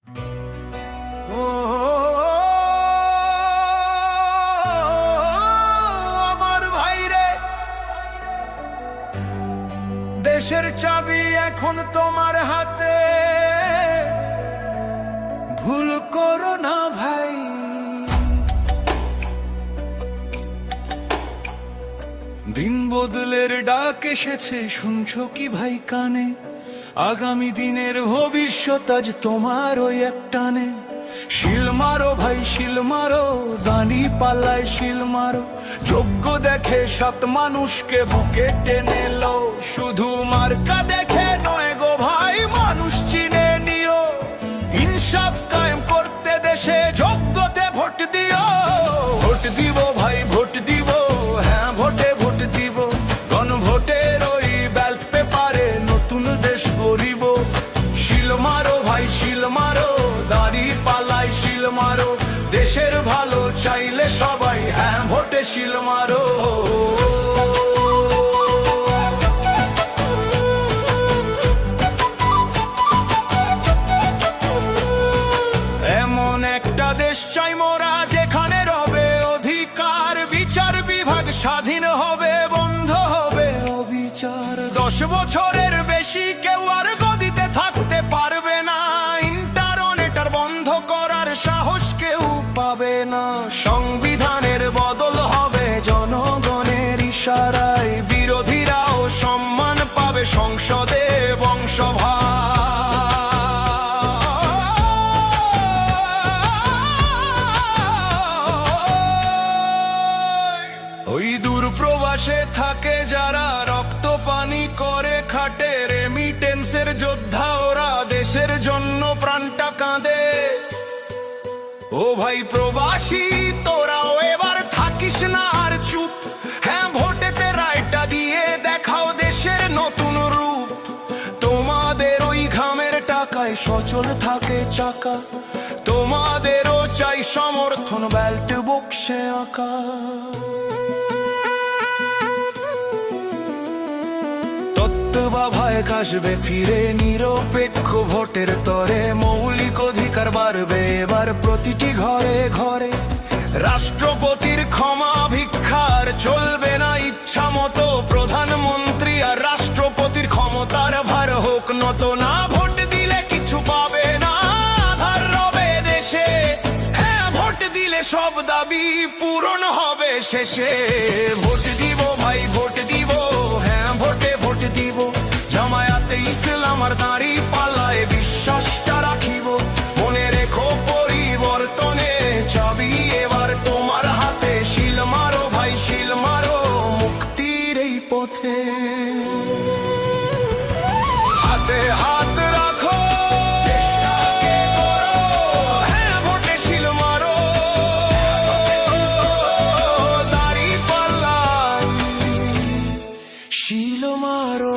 ও আমার ভাইরে, দেশের চাবি এখন তোমার হাতে, ভুল করো না ভাই। দিন বদলের ডাক এসেছে, শুনছো কি ভাই কানে? আগামী দিনের ভবিষ্যৎ আজ তোমার ওই একটানে। শিল মারো ভাই শিল মারো, দানি পাল্লায় শিল মারো। যোগ্য দেখে সাত মানুষকে বুকে টেনে লো, শুধু মার্কা দেখে নয় গো ভাই, মানুষ চিনে নিও। ইনসাফ কায়েম করতে দেশে যোগ্যতে ভোট দিও। ভোট দিব ভাই ভোট দিব, হ্যাঁ ভোটে ভোট দিব। গণভোটের ওই ব্যালট পেপারে নতুন দেশ গড়িব। শিল মারো ভাই শিল মারো, দাড়ি পাল্লায় শিল মারো। দেশের ভালো চাইলে সবাই হ্যাঁ ভোটে শিল মারো। এমন একটা দেশ চাই মোরা, যেখানে রবে অধিকার, বিচার বিভাগ স্বাধীন হবে, বন্ধ হবে অবিচার। 10 বছরের বেশি কেউ আর গদিতে থাকতে পারবে না, ইন্টারনেট আর বন্ধ করার সাহস কেউ পাবে না। সংবিধানের বদল হবে জনগণের ইশারায়, বিরোধীরাও সম্মান পাবে সংসদে বংশভার। ওই দূর প্রবাসে থাকে যারা, রক্ত পানি করে খাটে, রেমিটেন্সের যোদ্ধা ওরা, দেশের জন্য প্রাণটা কাঁদে। ও ভাই প্রবাসী তোরাও এবার থাকিস না আর চুপ, হ্যাঁ ভোটেতে রায়টা দিয়ে দেখাও দেশের নতুন রূপ। তোমাদের ওই ঘামের টাকায় সচল থাকে চাকা, তোমাদেরও চাই সমর্থন ব্যালট বক্সে আঁকা। ভাই আসবে ফিরে নিরপেক্ষ ভোটের তরে, মৌলিক অধিকার বাড়বে এবার প্রতিটি ঘরে ঘরে। রাষ্ট্রপতির ক্ষমা ভিক্ষার চলবে না ইচ্ছা মতো, প্রধানমন্ত্রী আর রাষ্ট্রপতির ক্ষমতার ভার হোক নত না। ভোট দিলে কিছু পাবে না, আধার রবে দেশে, হ্যাঁ ভোট দিলে সব দাবি পূরণ হবে শেষে। ভোট দিব ভাই ভোট দিব, হ্যাঁ ভোটে ভোট দিব। জামায়াতে ইসলাম আর দাঁড়ি পাল্লায় বিশ্বাসটা রাখিব। মনে রেখো পরিবর্তনে চাবি এবার তোমার হাতে। শিল মারো ভাই শিল মারো, মুক্তির এই পথে হাতে হাত রাখো, দেশটাকে গড়ো, হ্যাঁ ভোটে শিল মারো। দাঁড়ি পাল্লায় শিল মারো।